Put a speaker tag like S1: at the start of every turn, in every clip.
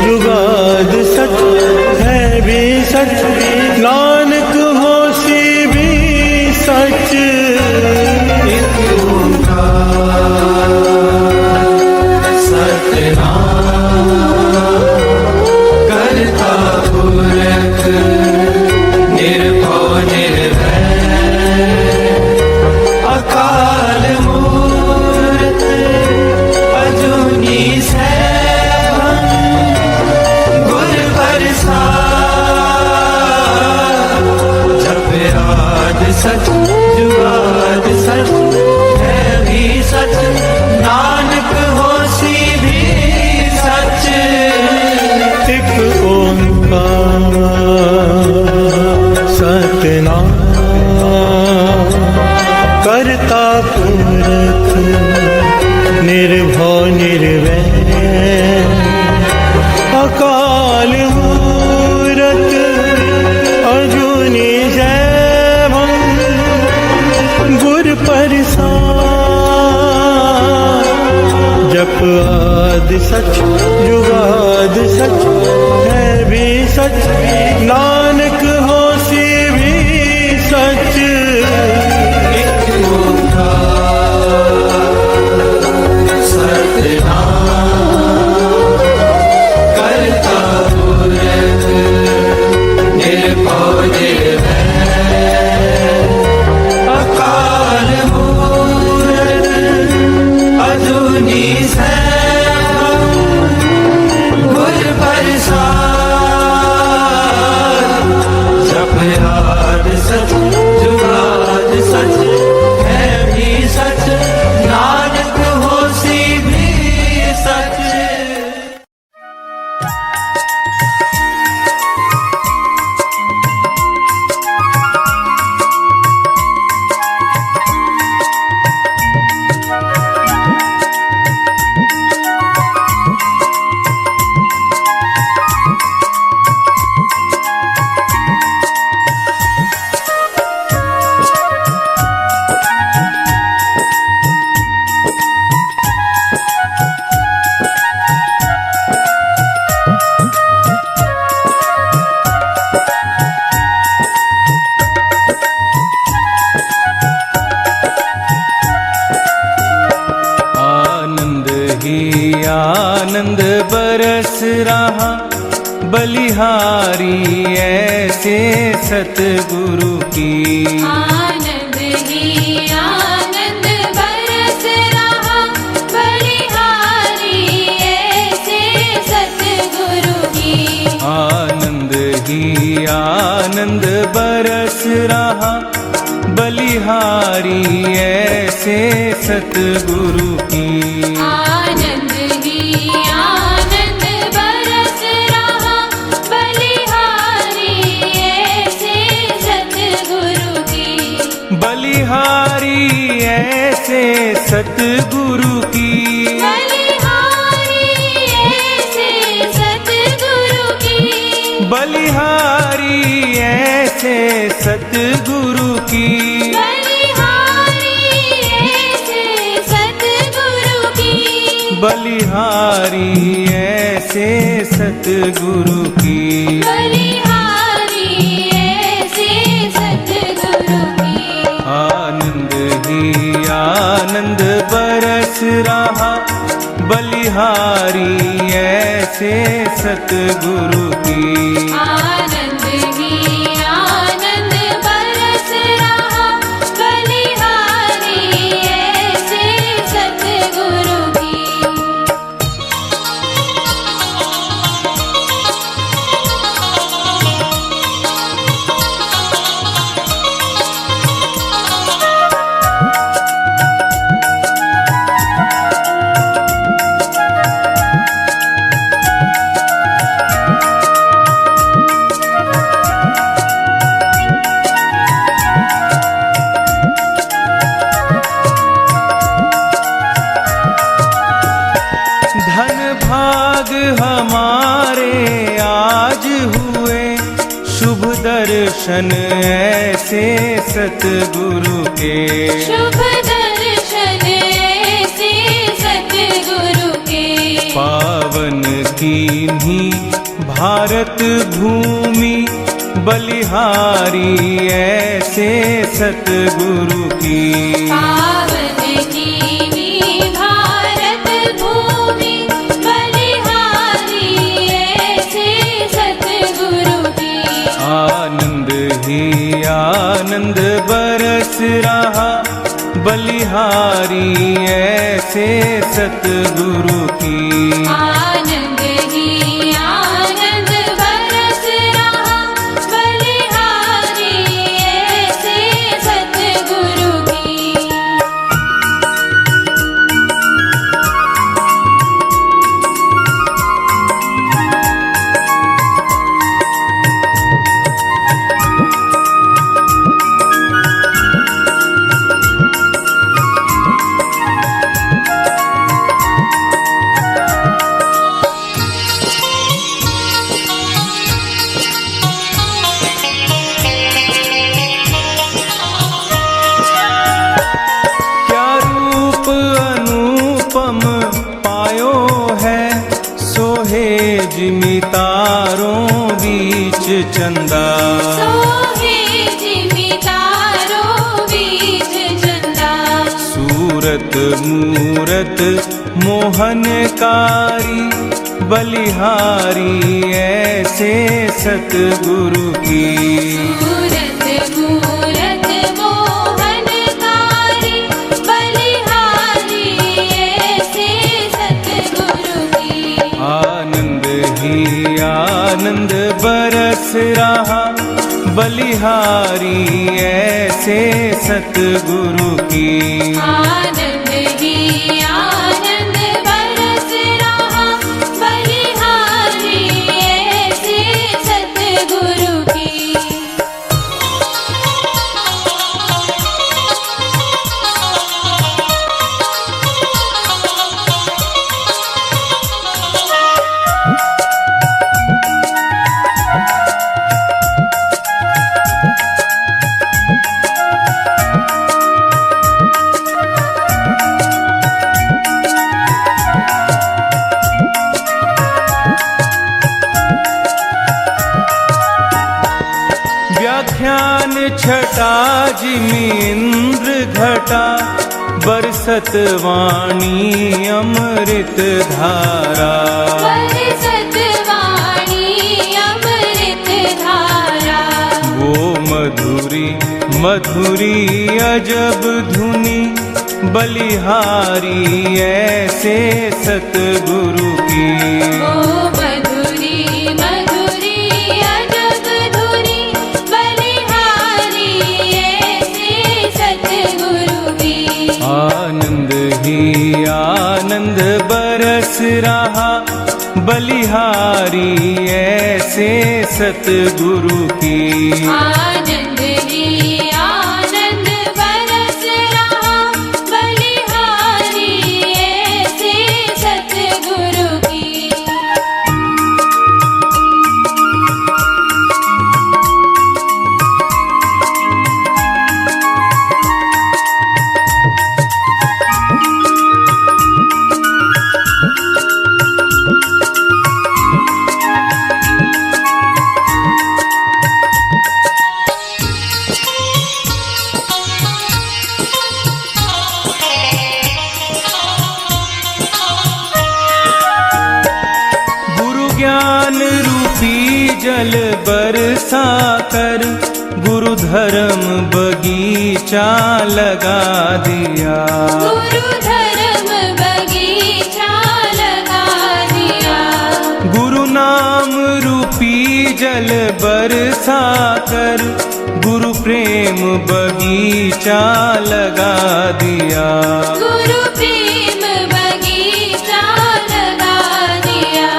S1: जुगाद सच है भी सच, नानक होसी भी सच।
S2: एक ओंकार सतनाम करता पुरख निर्भव निर्वैर अकाल मूर्त अजूनी सैभं गुर प्रसाद। जप आद सच जुगाद सच है भी सच, नानक होसी भी सच।
S1: एक ओंकार सतनाम करता पुरख निर्भव निर्वैर अकाल मूरत अजूनी सैभं गुर प्रसाद। जप आद सच जुगाद सच है भी सच, नानक होसी भी सच।
S2: एक ओंकार सतनाम करता पुरख निर्भव निर्वैर अकाल मूरत अजूनी सैभं गुर प्रसाद। जप आद सच जुगाद सच है भी सच, नानक होसी भी सच।
S3: आनंद ही आनंद बरस रहा, बलिहारी ऐसे सतगुरु की।
S4: आनंद ही आनंद बरस रहा, बलिहारी ऐसे सतगुरु की।
S3: आनंद ही आनंद बरस रहा, बलिहारी ऐसे सतगुरु की।
S4: आनंद ही आनंद बरस रहा, बलिहारी ऐसे सतगुरु की।
S3: बलिहारी ऐसे सतगुरु की।
S4: बलिहारी ऐसे सतगुरु की।
S3: बलिहारी ऐसे सतगुरु की।
S4: बलिहारी ऐसे सतगुरु की।
S3: बलिहारी ऐसे सतगुरु की।
S4: बलिहारी ऐसे सतगुरु की।
S3: आनंद ही आनंद बरस रहा, बलिहारी ऐसे सतगुरु की।
S4: आनंद ही आनंद बरस रहा, बलिहारी ऐसे सतगुरु की।
S3: दर्शन ऐसे सतगुरु के,
S4: शुभ दर्शन ऐसे सतगुरु के।
S3: पावन पावन कीन्ही भारत भूमि बलिहारी ऐसे सतगुरु की।
S4: पावन कीन्ही भारत भूमि बलिहारी ऐसे सतगुरु की।
S3: आनंद ही आनंद बरस रहा बलिहारी ऐसे सतगुरु की।
S4: आनंद ही आनंद बरस रहा बलिहारी ऐसे सतगुरु की।
S3: क्या रूप अनुपम पायो है सोहे जिमि तारों बीच चंदा।
S4: सोहे जिमि तारों बीच चंदा।
S3: सूरत मूरत मोहनकारी बलिहारी ऐसे सतगुरु की।
S4: सूरत मूरत मोहनकारी बलिहारी ऐसे सतगुरु की।
S3: आनंद ही आनंद बरस रहा बलिहारी ऐसे सतगुरु की।
S4: आनंद ही आनंद बरस रहा बलिहारी ऐसे सतगुरु की। व्याख्यान छटा जिमीन्द्र घटा बरसत वाणी अमृत धारा। बरसत वाणी अमृत धारा।
S3: वो मधुरी मधुरी अजब धुनी बलिहारी ऐसे सतगुरु की।
S4: ओ मधुरी मधुरी अजब धुनी बलिहारी ऐसे सतगुरु की।
S3: आनंद ही आनंद बरस रहा बलिहारी ऐसे सतगुरु की।
S4: आनंद ही आनंद बरस रहा बलिहारी ऐसे सतगुरु की।
S3: ज्ञान रूपी जल बरसा कर गुरु धर्म बगीचा लगा दिया।
S4: गुरु धर्म बगीचा लगा दिया।
S3: गुरु नाम रूपी जल बरसा कर गुरु प्रेम बगीचा लगा दिया।
S4: गुरु प्रेम बगीचा लगा दिया।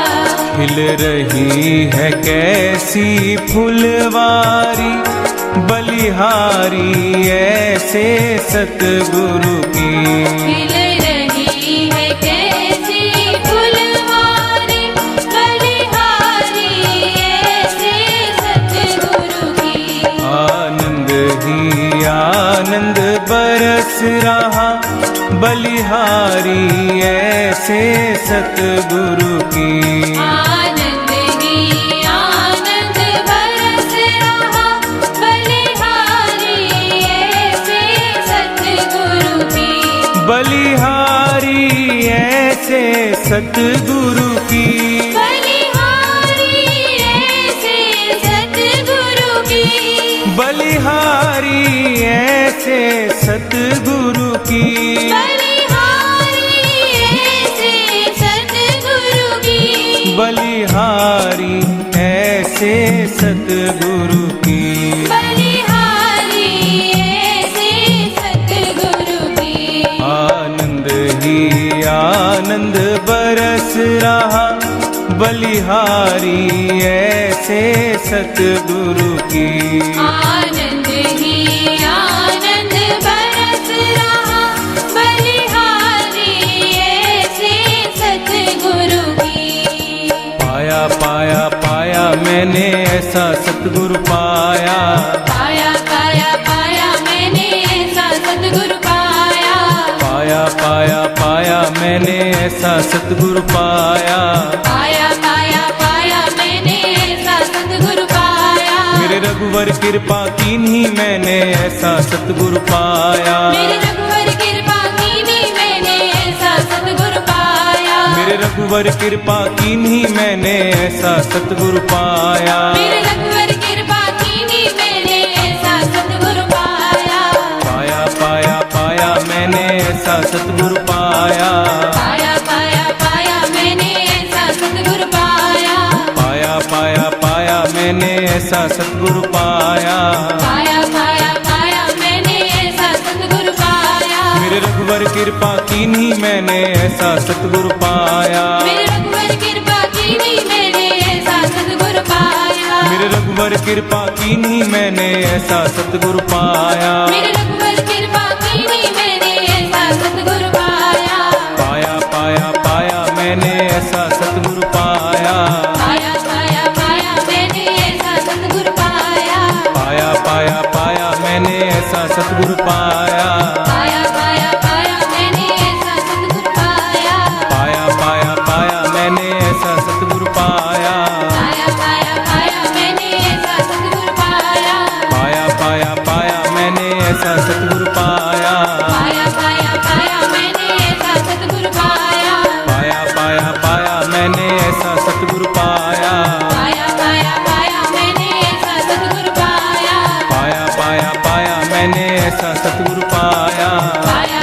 S3: खिल रही है कैसी फुलवारी बलिहारी ऐसे सतगुरु की।
S4: खिल रही है कैसी फुलवारी बलिहारी ऐसे सतगुरु की।
S3: आनंद ही आनंद बरस रहा बलिहारी ऐसे सतगुरु की। सतगुरु की।
S4: बलिहारी ऐसे सतगुरु की।
S3: बलिहारी ऐसे सतगुरु की।
S4: बलिहारी ऐसे सतगुरु की।
S3: बलिहारी ऐसे सतगुरु की।
S4: बलिहारी ऐसे सतगुरु की।
S3: आनंद ही आनंद बरस रहा बलिहारी ऐसे सतगुरु की।
S4: आनंद ही आनंद बरस रहा बलिहारी ऐसे सतगुरु की।
S3: पाया पाया पाया मैंने ऐसा सतगुरु पाया।
S4: पाया पाया पाया मैंने ऐसा सतगुरु पाया।
S3: पाया पाया पाया मैंने ऐसा सतगुरु पाया।
S4: पाया पाया पाया मैंने ऐसा सतगुरु पाया।
S3: मेरे रघुवर कृपा कीन्ही मैंने ऐसा सतगुरु पाया।
S4: मेरे रघुवर कृपा कीनी मैंने ऐसा सतगुरु पाया।
S3: मेरे रघुवर कृपा कीन्ही मैंने ऐसा सतगुरु पाया।
S4: मेरे रघुवर कृपा कीनी मैंने ऐसा सतगुरु पाया।
S3: पाया पाया पाया मैंने ऐसा सतगुरु पाया।
S4: पाया पाया पाया मैंने ऐसा सतगुरु पाया।
S3: पाया पाया पाया मैंने ऐसा सतगुरु पाया।
S4: पाया पाया पाया मैंने ऐसा सतगुरु पाया।
S3: मेरे रघुवर कृपा कीन्ही मैंने ऐसा सतगुरु पाया।
S4: मेरे रघुवर कृपा कीनी मैंने ऐसा सतगुरु पाया।
S3: मेरे रघुवर कृपा कीन्ही मैंने ऐसा सतगुरु पाया।
S4: मेरे रघुवर कृपा कीनी मैंने ऐसा सतगुरु पाया।
S3: पाया पाया पाया मैंने ऐसा सतगुरु पाया।
S4: पाया पाया पाया मैंने ऐसा सतगुरु पाया।
S3: पाया पाया पाया मैंने ऐसा सतगुरु पाया।
S4: पाया पाया पाया मैंने ऐसा सतगुरु पाया।
S3: पाया पाया पाया मैंने ऐसा सतगुरु पाया।
S4: पाया पाया पाया मैंने ऐसा सतगुरु पाया।
S3: पाया पाया पाया मैंने ऐसा सतगुरु पाया।
S4: पाया पाया पाया मैंने ऐसा सतगुरु पाया।
S3: पाया पाया पाया मैंने ऐसा सतगुरु पाया।
S4: पाया पाया पाया मैंने ऐसा सतगुरु पाया।
S3: पाया पाया पाया मैंने ऐसा सतगुरु पाया।
S4: पाया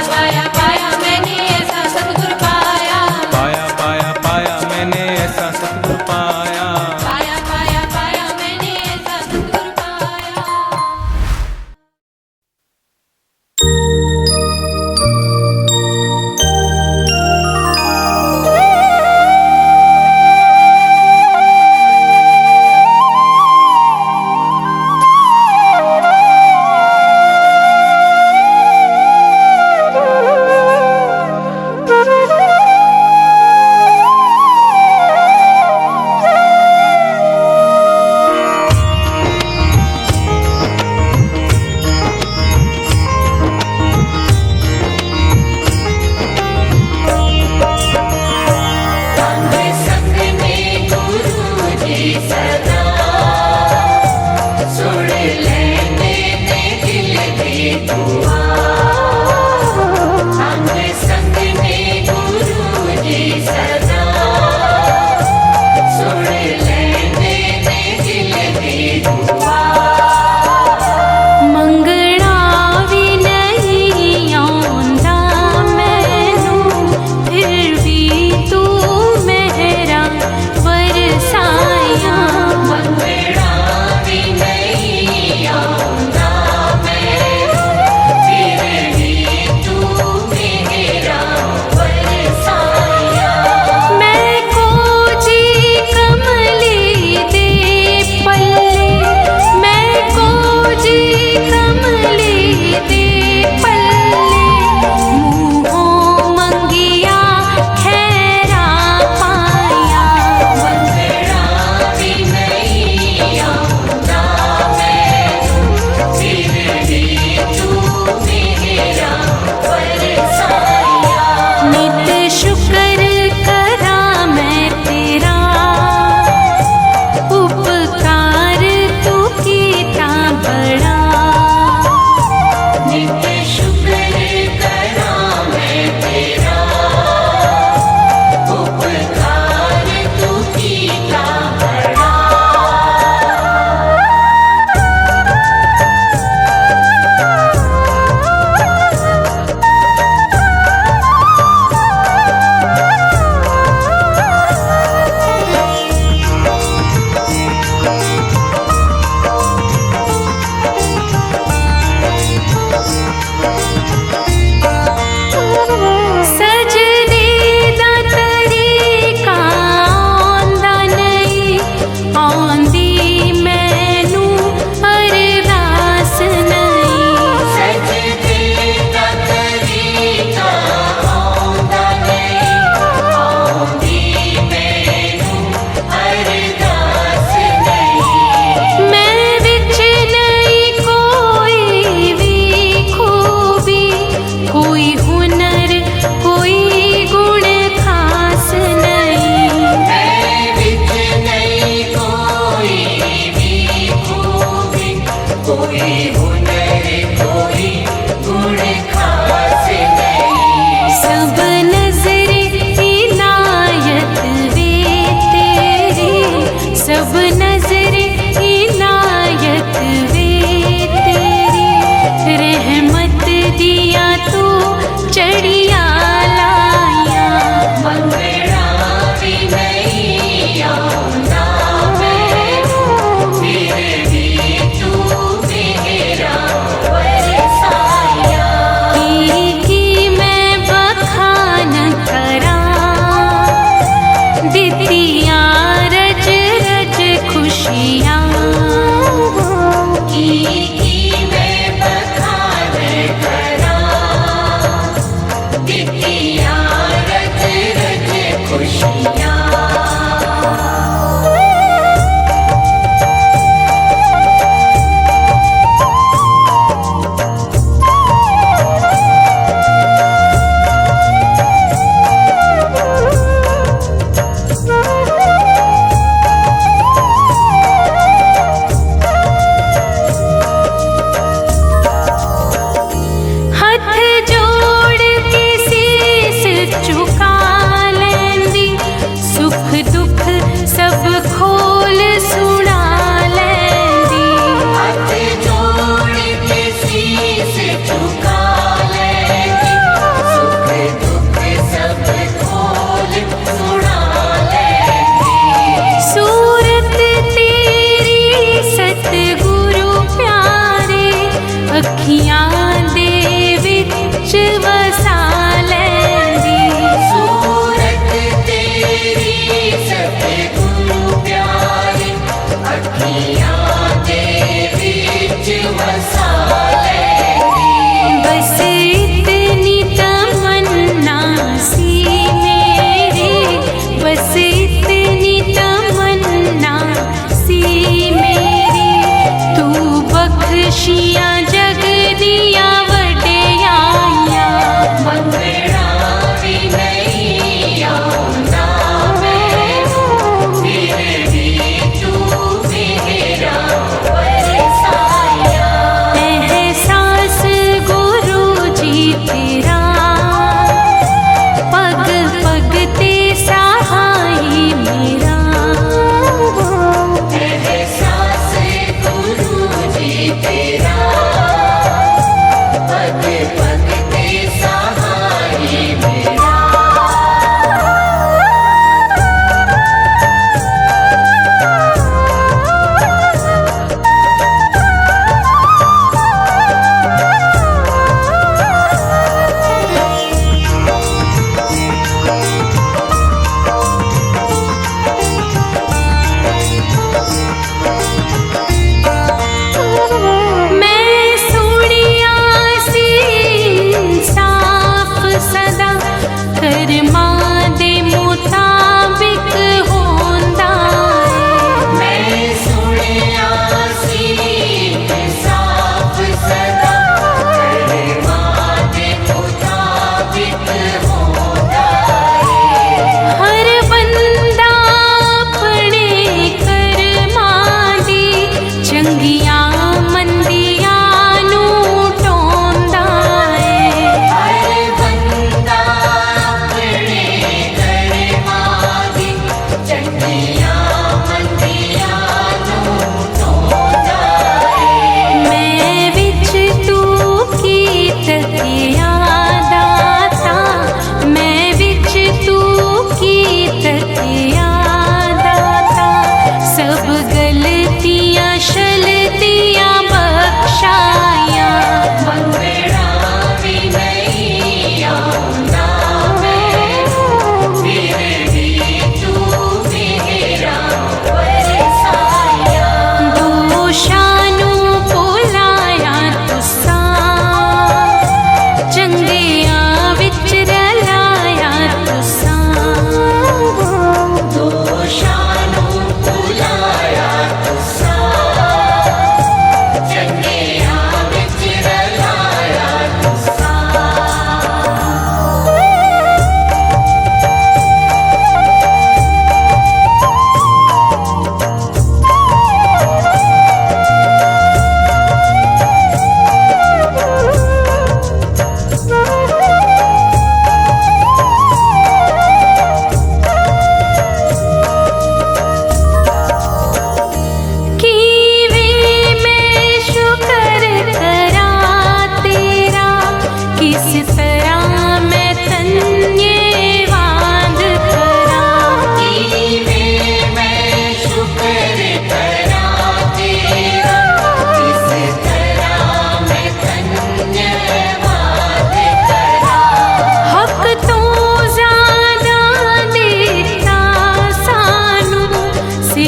S2: कोई हुनर कोई गुण खास नहीं।
S4: सब नजरे इनायत वे तेरी, सब नजरे इनायत वे तेरी। रहमत दिया तू चढ़िया लाया,
S2: मंगड़ा भी नहीं आऊंगा मैं, फिर भी तू मेरा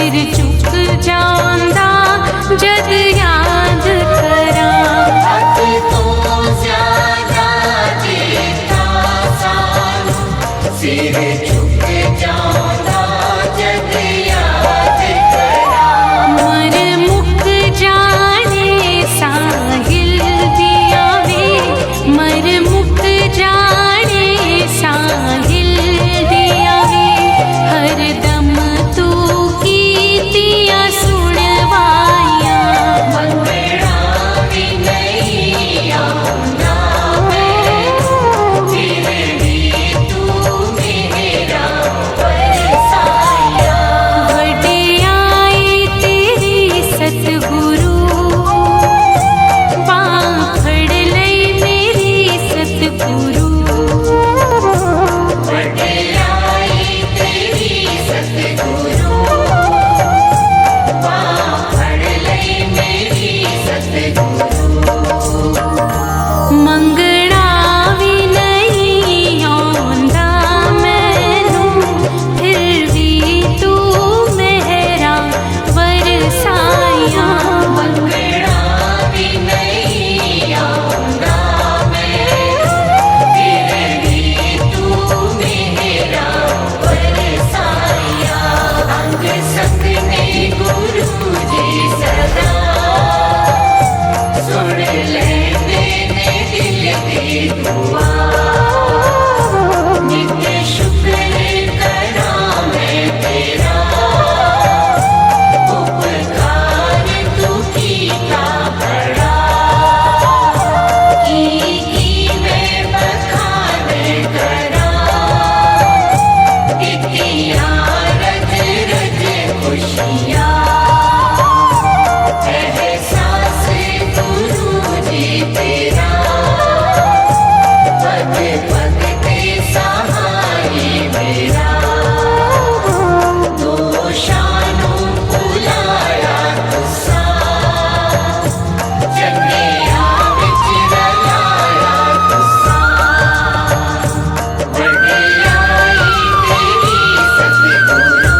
S4: सिर चुक जांदा जद याद करा
S2: हक तो ज्यादा देता सानू सिर झुक जांदा जद याद करा
S4: मर मुक जाने साहिल दिया वे मर मुक जाने साहिल दिया वे हर दम तू कीतियां सुनवाया
S2: मंगड़ा भी नहीं आऊंगा मैं फिर भी तू मेरा बरसाया
S4: वडियाई तेरी सतगुरु बांह फड़ लई मेरी सतगुरु
S2: वडियाई तेरी सतगुरु बांह फड़ लई मेरी सतगुरु
S4: मंगड़ा भी नहीं आंदा मैनू फिर भी तू मेरा बरसाया
S2: मंगड़ा भी नहीं आऊंगा मैं फिर भी तू मेरा बरसाया अंग संग में गुरु जी सदा सुन लेने ने दिल की दुआ नित्य शुक्र करा मैं तेरा उपकार तू कीता बड़ा की मैं बखान करा इतिया रज रज खुशियाँ एहसास गुरु जी तेरा पग पग ते सहाय मेरा दोषानु भुलाया तुसा जन्निया विच रलाया तुसा वडियाई तेरी सतगुरु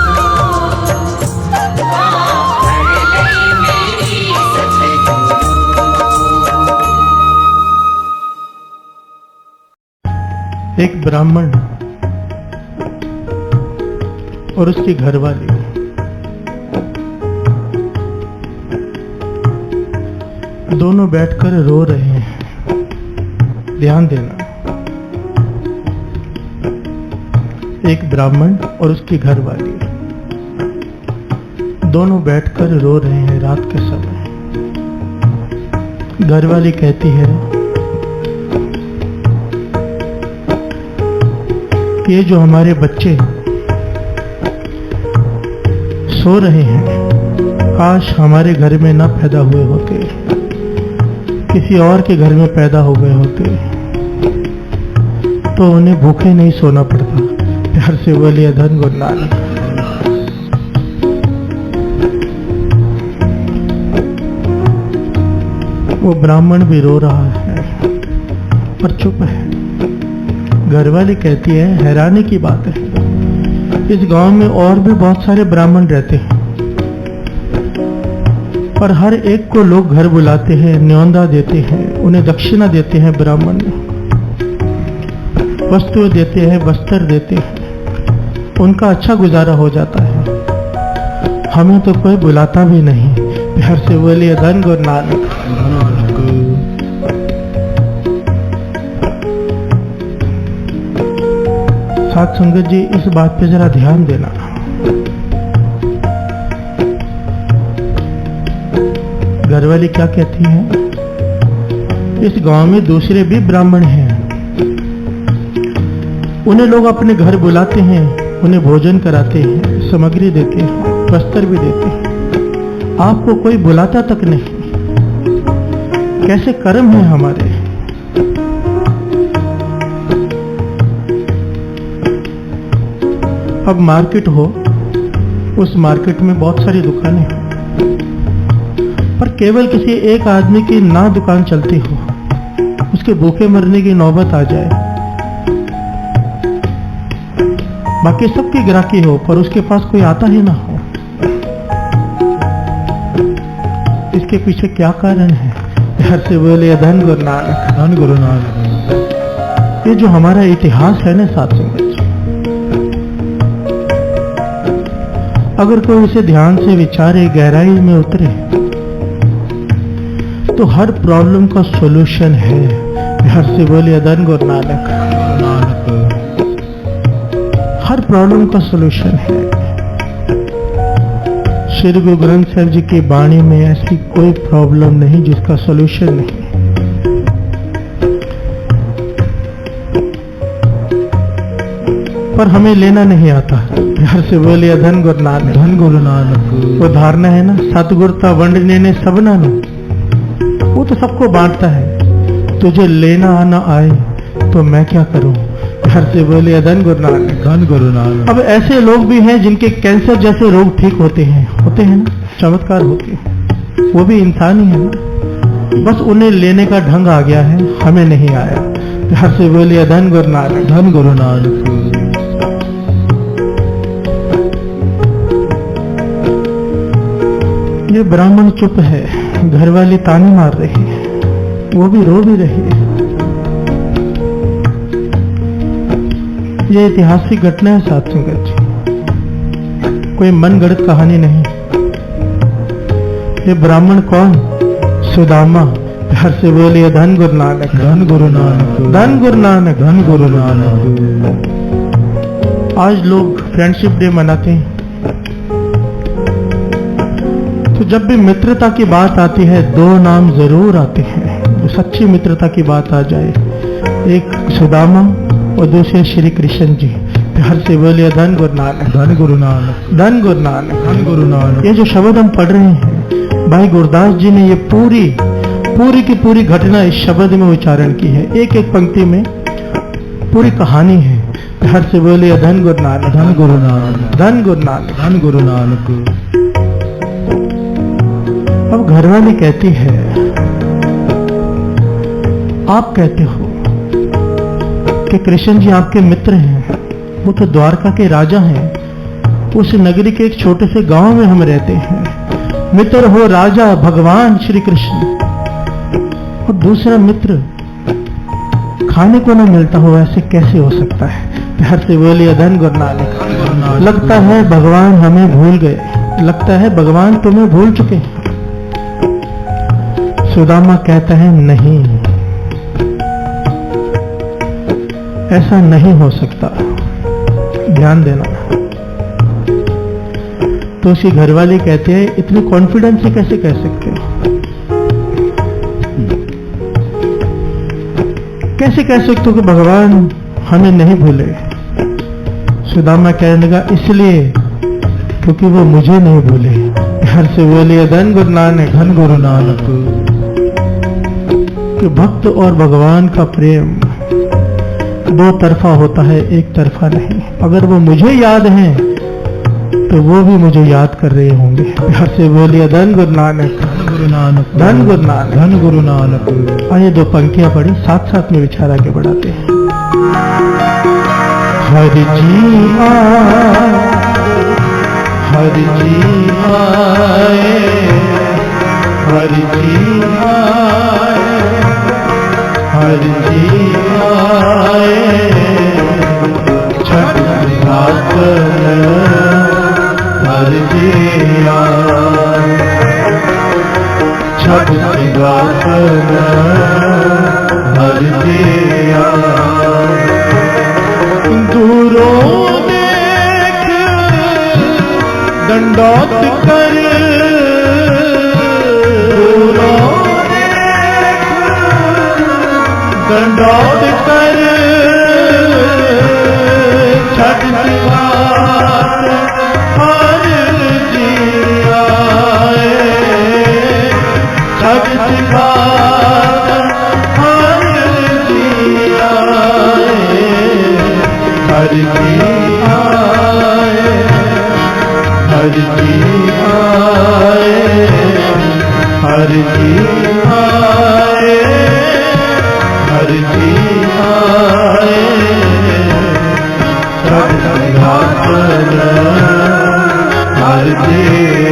S2: बांह फड़ लई मेरी सतगुरु
S1: एक ब्राह्मण और उसकी घरवाली दोनों बैठकर रो रहे हैं। ध्यान देना, एक ब्राह्मण और उसकी घरवाली दोनों बैठकर रो रहे हैं रात के समय। घरवाली कहती है, ये जो हमारे बच्चे सो रहे हैं, काश हमारे घर में ना पैदा हुए होते, किसी और के घर में पैदा हो गए होते तो उन्हें भूखे नहीं सोना पड़ता। प्यार से बोलिए धन गुरु नानक। वो ब्राह्मण भी रो रहा है पर चुप है। घरवाली कहती है, हैरानी की बात है, इस गांव में और भी बहुत सारे ब्राह्मण रहते हैं, पर हर एक को लोग घर बुलाते हैं, न्योंदा देते हैं, उन्हें दक्षिणा देते हैं, ब्राह्मण वस्तुएं देते हैं, वस्त्र देते हैं, उनका अच्छा गुजारा हो जाता है। हमें तो कोई बुलाता भी नहीं। प्यार से बोलिए धन गुरु नानक। साथ संगत जी, इस बात पे जरा ध्यान देना। घरवाली क्या कहती है, इस गांव में दूसरे भी ब्राह्मण हैं, उन्हें लोग अपने घर बुलाते हैं, उन्हें भोजन कराते हैं, सामग्री देते हैं, वस्त्र भी देते हैं, आपको कोई बुलाता तक नहीं। कैसे कर्म है हमारे। अब मार्केट हो, उस मार्केट में बहुत सारी दुकानें हैं, पर केवल किसी एक आदमी की ना दुकान चलती हो, उसके भूखे मरने की नौबत आ जाए, बाकी सबकी ग्राहकी हो पर उसके पास कोई आता ही ना हो, इसके पीछे क्या कारण है? हर से बोले धन गुरु नानक,
S5: धन गुरु नानक।
S1: ये जो हमारा इतिहास है ना साथ संगत जी, अगर कोई इसे ध्यान से विचारे, गहराई में उतरे, तो हर प्रॉब्लम का सॉल्यूशन है। हर से बोले धन गुरु नानक, हर प्रॉब्लम का सॉल्यूशन है। श्री गुरु ग्रंथ साहिब जी की वाणी में ऐसी कोई प्रॉब्लम नहीं जिसका सॉल्यूशन नहीं। पर हमें लेना नहीं आता। हर से बोले धन गुरु नानक,
S5: धन गुरु नानक।
S1: वो धारणा है ना, सतगुरता वंडने ने सबना नो, वो तो सबको बांटता है। तुझे लेना आना आए तो मैं क्या करूं? हर से बोले धन गुरु नानक,
S5: धन गुरु नानक।
S1: अब ऐसे लोग भी हैं जिनके कैंसर जैसे रोग ठीक होते हैं ना, चमत्कार होते हैं, वो भी इंसान ही है ना, बस उन्हें लेने का ढंग आ गया है, हमें नहीं आया। हर से बोले धन गुरु नानक,
S5: धन गुरु नानक।
S1: ये ब्राह्मण चुप है, घर वाली ताने मार रही है, वो भी रो भी रही है। ये ऐतिहासिक घटना है साथ संगत जी, कोई मनगढ़ंत कहानी नहीं। ये ब्राह्मण कौन? सुदामा। हर से बोलिए धन गुरु नानक,
S5: धन गुरु नानक।
S1: धन गुरु नानक,
S5: धन गुरु नानक।
S1: आज लोग फ्रेंडशिप डे मनाते हैं, तो जब भी मित्रता की बात आती है दो नाम जरूर आते हैं। जो सच्ची मित्रता की बात आ जाए, एक सुदामा और दूसरे श्री कृष्ण जी। हर से बोलिए धन गुरु नानक,
S5: धन गुरु नानक।
S1: धन गुरु नानक,
S5: धन गुरु नानक।
S1: ये जो शब्द हम पढ़ रहे हैं, भाई गुरदास जी ने ये पूरी की पूरी घटना इस शब्द में उच्चारण की है। एक एक पंक्ति में पूरी कहानी है। हर से बोलिए धन गुरु नानक,
S5: धन गुरु नानक।
S1: धन गुरु नानक,
S5: धन गुरु नानक।
S1: अब घरवाली कहती है, आप कहते हो कि कृष्ण जी आपके मित्र हैं, वो तो द्वारका के राजा हैं, उस नगरी के एक छोटे से गांव में हम रहते हैं। मित्र हो राजा भगवान श्री कृष्ण, और दूसरा मित्र खाने को ना मिलता हो, ऐसे कैसे हो सकता है? हर से बोलिए धन गुरु नानक। लगता है भगवान हमें भूल गए, लगता है भगवान तुम्हें भूल चुके। सुदामा कहता है नहीं, ऐसा नहीं हो सकता, ध्यान देना। तो उसकी घरवाली कहते हैं, इतनी कॉन्फिडेंस से कैसे कह सकते हो? कैसे कह सकते हो कि भगवान हमें नहीं भूले? सुदामा कहने लगा, इसलिए क्योंकि वो मुझे नहीं भूले। हर से बोलिए धन गुरु नानक,
S5: धन गुरु नानक।
S1: कि भक्त और भगवान का प्रेम दो तरफा होता है, एक तरफा नहीं। अगर वो मुझे याद हैं तो वो भी मुझे याद कर रहे होंगे। हर से बोलिए धन गुरु नानक,
S5: धन गुरु नानक।
S1: धन गुरु नानक,
S5: धन गुरु नानक।
S1: आइए दो पंक्तियां पढ़ी, साथ साथ में विचार आगे बढ़ाते हैं। हरि जी आए, हरि जी आए, हरि जी आए, हरि जी आए, छठ घाट हरि जी आए, छठ घाट हरि जी आए। दूरों देख दंडौत कर, दूरों देख दंडौत कर, छठ घाट हरि जी आए, छठ घाट हरि जी आए, हरि जी आए, हरि जी आए, हरि जी आए, हरि जी आए, छठ घाट हरि जी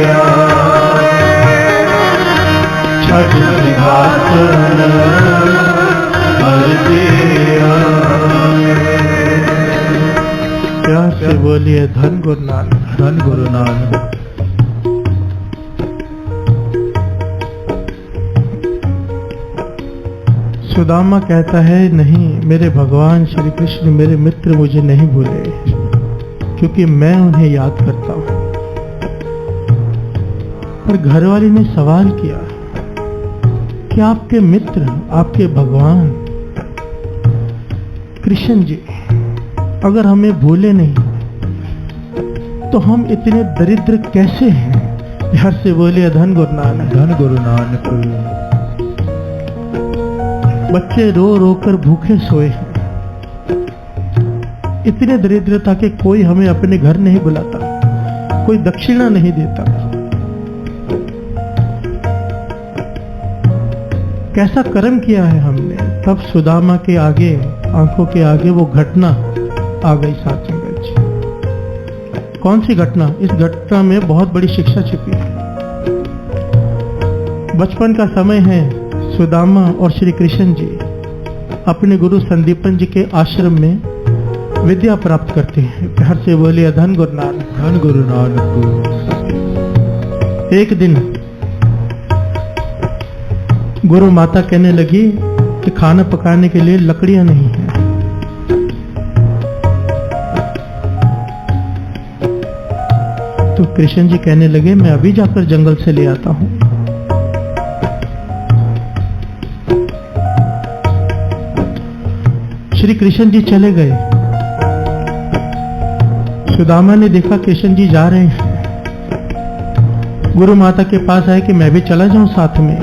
S1: आए। सुदामा कहता है, नहीं, मेरे भगवान श्री कृष्ण मेरे मित्र मुझे नहीं भूले, क्योंकि मैं उन्हें याद करता हूं। पर घरवाली ने सवाल किया कि आपके मित्र, आपके भगवान कृष्ण जी अगर हमें भूले नहीं तो हम इतने दरिद्र कैसे हैं? प्यार से बोले धन गुरु नानक।
S5: धन गुरु नानक।
S1: बच्चे रो रो कर भूखे सोए हैं, इतने दरिद्रता के कोई हमें अपने घर नहीं बुलाता, कोई दक्षिणा नहीं देता। कैसा कर्म किया है हमने? तब सुदामा के आगे, आंखों के आगे वो घटना आ गई साथ संगत जी। कौन सी घटना? इस घटना में बहुत बड़ी शिक्षा छिपी है। बचपन का समय है, सुदामा और श्री कृष्ण जी अपने गुरु संदीपन जी के आश्रम में विद्या प्राप्त करते हैं। प्यार से बोलिए धन गुरु नानक।
S5: धन गुरु नानक।
S1: एक दिन गुरु माता कहने लगी कि खाना पकाने के लिए लकड़ियां नहीं है। तो कृष्ण जी कहने लगे, मैं अभी जाकर जंगल से ले आता हूं। श्री कृष्ण जी चले गए। सुदामा ने देखा कृष्ण जी जा रहे हैं, गुरु माता के पास आए कि मैं भी चला जाऊं साथ में,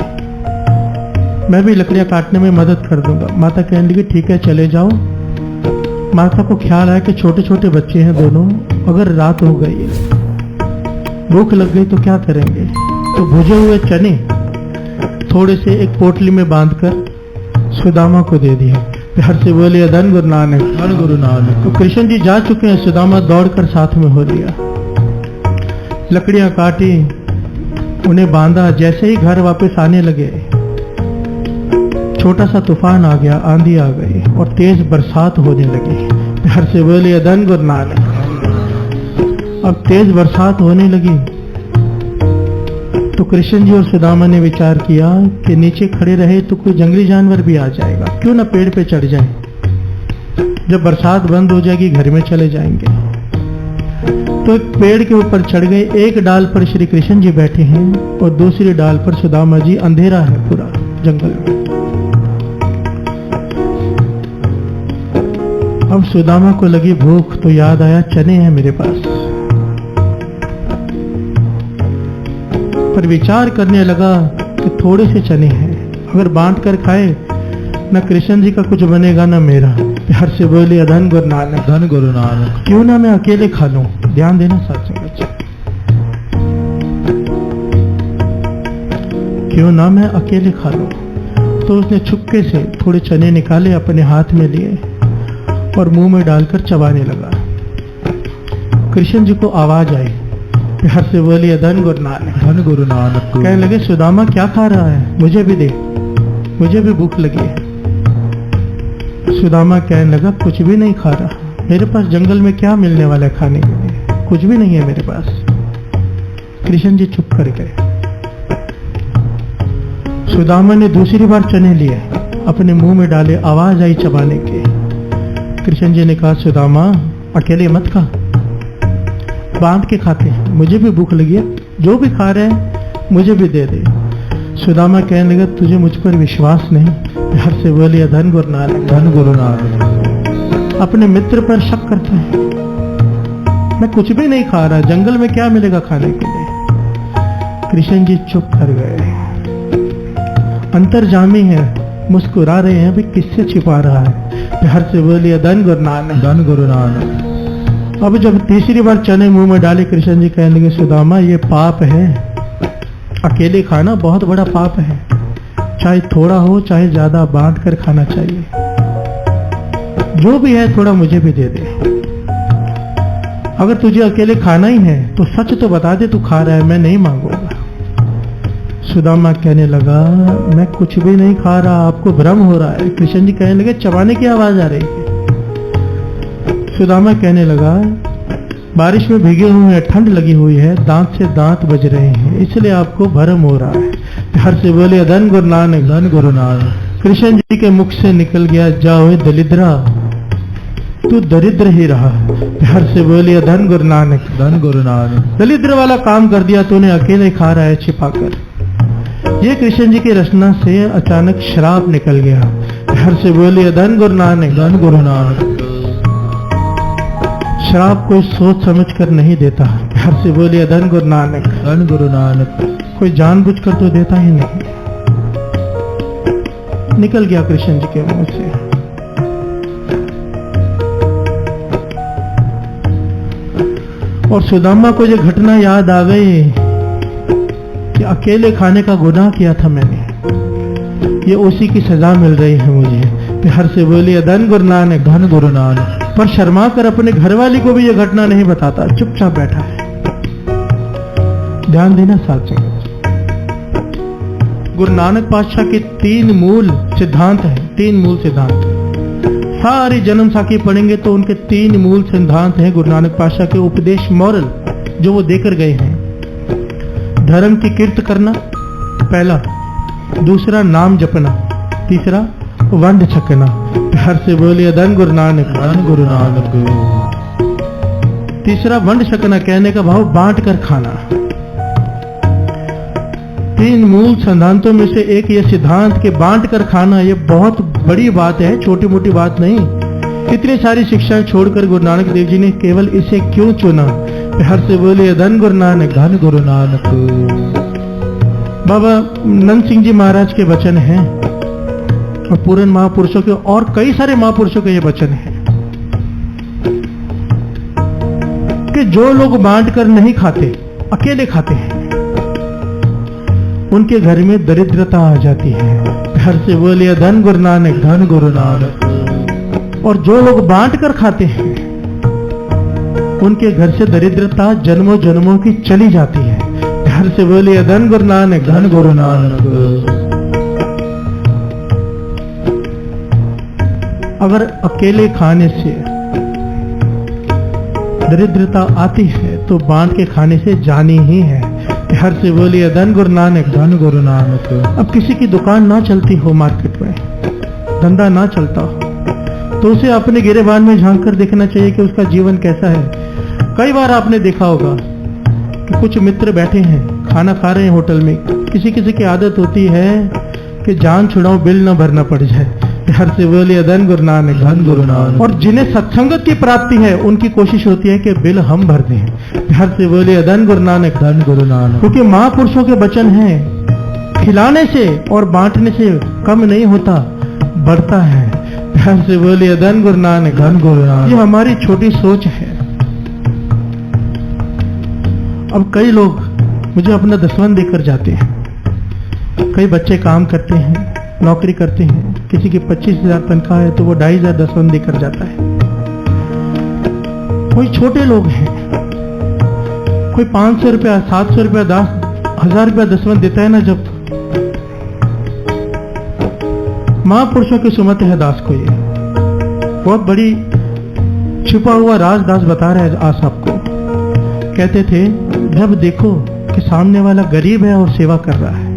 S1: मैं भी लकड़ियां काटने में मदद कर दूंगा। माता कहने लगी, ठीक है चले जाओ। माता को ख्याल आया कि छोटे छोटे बच्चे हैं दोनों, अगर रात हो गई, भूख लग गई तो क्या करेंगे? तो भुजे हुए चने थोड़े से एक पोटली में बांधकर सुदामा को दे दिया। प्यार से बोलिए धन गुरु नानक।
S5: धन गुरु नानक।
S1: तो कृष्ण जी जा चुके हैं, सुदामा दौड़कर साथ में हो लिया। लकड़ियां काटी, उन्हें बांधा। जैसे ही घर वापस आने लगे, छोटा सा तूफान आ गया, आंधी आ गई और तेज बरसात होने लगी। प्यार से बोलिए धन गुरु नानक। अब तेज बरसात होने लगी तो कृष्ण जी और सुदामा ने विचार किया कि नीचे खड़े रहे तो कोई जंगली जानवर भी आ जाएगा, क्यों ना पेड़ पे चढ़ जाएं। जब बरसात बंद हो जाएगी घर में चले जाएंगे। तो एक पेड़ के ऊपर चढ़ गए। एक डाल पर श्री कृष्ण जी बैठे हैं और दूसरी डाल पर सुदामा जी। अंधेरा है पूरा जंगल में। अब सुदामा को लगी भूख, तो याद आया चने हैं मेरे पास। पर विचार करने लगा कि थोड़े से चने हैं, अगर बांट कर खाए न कृष्ण जी का कुछ बनेगा न मेरा। प्यार से बोलिए धन गुरु नानक।
S5: धन गुरु नानक।
S1: क्यों ना मैं अकेले खा लूं? ध्यान देना साथ संगत। क्यों ना मैं अकेले खा लूं? तो उसने छुपके से थोड़े चने निकाले, अपने हाथ में लिए और मुंह में डालकर चबाने लगा। कृष्ण जी को आवाज आई। प्यार से बोलिए धन गुरु नानक।
S5: धन गुरु नानक।
S1: कहने लगे, सुदामा क्या खा रहा है? मुझे भी दे, मुझे भी भूख लगी है। सुदामा कहने लगा, कुछ भी नहीं खा रहा, मेरे पास जंगल में क्या मिलने वाला है खाने के लिए? कुछ भी नहीं है मेरे पास। कृष्ण जी चुप कर गए। सुदामा ने दूसरी बार चने लिए, अपने मुंह में डाले, आवाज आई चबाने की। कृष्ण जी ने कहा, सुदामा अकेले मत खा, बांट के खाते हैं, मुझे भी भूख लगी है, जो भी खा रहे हैं मुझे भी दे दे। सुदामा कहने लगा, तुझे मुझ पर विश्वास नहीं? प्यार से बोलिए धन गुरु नानक।
S5: धन गुरु नानक।
S1: अपने मित्र पर शक करता है। मैं कुछ भी नहीं खा रहा, जंगल में क्या मिलेगा खाने के लिए? कृष्ण जी चुप कर गए। अंतर्जामी है, मुस्कुरा रहे हैं, भी किससे छिपा रहा है? प्यार से बोलिए धन गुरु नानक।
S5: धन गुरु नानक।
S1: अब जब तीसरी बार चने मुंह में डाले, कृष्ण जी कहने लगे, सुदामा ये पाप है, अकेले खाना बहुत बड़ा पाप है। चाहे थोड़ा हो चाहे ज्यादा, बांट कर खाना चाहिए। जो भी है थोड़ा मुझे भी दे दे। अगर तुझे अकेले खाना ही है तो सच तो बता दे, तू खा रहा है, मैं नहीं मांगूंगा। सुदामा कहने लगा, मैं कुछ भी नहीं खा रहा, आपको भ्रम हो रहा है। कृष्ण जी कहने लगे, चबाने की आवाज आ रही है। सुदामा कहने लगा, बारिश में भीगे हुए हैं, ठंड लगी हुई है, दांत से दांत बज रहे हैं, इसलिए आपको भ्रम हो रहा है। प्यार से बोले धन गुरु नानक।
S5: धन गुरु नानक।
S1: कृष्ण जी के मुख से निकल गया, जाओ दलिद्रा, तू दरिद्र ही रहा। प्यार से बोलिए धन गुरु नानक,
S5: धन गुरु नानक।
S1: दलिद्र वाला काम कर दिया तूने, अकेले खा रहा है छिपाकर। ये कृष्ण जी की रचना से अचानक श्राप निकल गया। प्यार से बोलिए धन गुरु नानक,
S5: धन गुरु नानक।
S1: श्राप कोई सोच समझ कर नहीं देता। प्यार से बोलिए धन गुरु नानक,
S5: धन गुरु नानक।
S1: कोई जानबूझकर तो देता ही नहीं। निकल गया कृष्ण जी के मुंह से। और सुदामा को ये घटना याद आ गई कि अकेले खाने का गुनाह किया था मैंने, ये उसी की सजा मिल रही है मुझे। प्यार से बोलिए धन गुरु नानक,
S5: धन गुरु नानक।
S1: पर शर्मा कर अपने घरवाली को भी ये घटना नहीं बताता, चुपचाप बैठा है। ध्यान देना साथ संगत। गुरु नानक पातशाह के 3 मूल सिद्धांत हैं, 3 मूल सिद्धांत। सारी जन्म साखी पढ़ेंगे तो उनके 3 मूल सिद्धांत हैं गुरु नानक पातशाह के उपदेश, मॉरल जो वो देकर गए हैं। धर्म की कीर्त करना पहला, दूसरा नाम जपना, तीसरा वंड छकना। प्यार से बोलिए धन गुरु नानक,
S5: धन गुरु नानक।
S1: तीसरा वंड छकना, कहने का भाव बांट कर खाना। 3 मूल सिद्धांतों में से एक ये सिद्धांत के बांट कर खाना, ये बहुत बड़ी बात है, छोटी मोटी बात नहीं। इतनी सारी शिक्षाएं छोड़कर गुरु नानक देव जी ने केवल इसे क्यों चुना? प्यार से बोलिए धन गुरु नानक,
S5: धन गुरु नानक।
S1: बाबा नंद सिंह जी महाराज के वचन हैं और पूर्ण महापुरुषों के और कई सारे महापुरुषों के ये वचन हैं कि जो लोग बांट कर नहीं खाते, अकेले खाते हैं, उनके घर में दरिद्रता आ जाती है। प्यार से बोलिए धन गुरु नानक,
S5: धन गुरु नानक।
S1: और जो लोग बांट कर खाते हैं, उनके घर से दरिद्रता जन्मों जन्मों की चली जाती है। प्यार से बोलिए धन गुरु नानक,
S5: धन गुरु नानक।
S1: अगर अकेले खाने से दरिद्रता आती है तो बांट के खाने से जानी ही है। प्यार से बोलिए धन गुरु नानक,
S5: धन गुरु नानक।
S1: अब किसी की दुकान ना चलती हो, मार्केट में धंधा ना चलता हो, तो उसे अपने गिरेबान में झांक कर देखना चाहिए कि उसका जीवन कैसा है। कई बार आपने देखा होगा कि कुछ मित्र बैठे हैं, खाना खा रहे हैं होटल में, किसी किसी की आदत होती है कि जान छुड़ाओ बिल न भरना पड़ जाए। प्यार से बोलिए धन गुरु नानक,
S5: धन गुरु नानक।
S1: और जिन्हें सत्संगत की प्राप्ति है उनकी कोशिश होती है कि बिल हम भर दें। प्यार से बोलिए धन गुरु नानक,
S5: धन गुरु नानक।
S1: क्योंकि महापुरुषों के वचन हैं, खिलाने से और बांटने से कम नहीं होता, बढ़ता है। प्यार से बोलिए धन गुरु नानक,
S5: धन गुरु नानक।
S1: ये हमारी छोटी सोच है। अब कई लोग मुझे अपना दसवन देकर जाते हैं। कई बच्चे काम करते हैं, नौकरी करते हैं, किसी की 25,000 तनख्वाह है तो वो 2,500 दसवन देकर जाता है। कोई छोटे लोग हैं, कोई 500 रुपया, 700 रुपया, 10,000 रुपया दसवन देता है ना। जब महापुरुषों की सुमत है दास को, ये बहुत बड़ी छुपा हुआ राज दास बता रहे हैं आज आपको। कहते थे जब देखो कि सामने वाला गरीब है और सेवा कर रहा है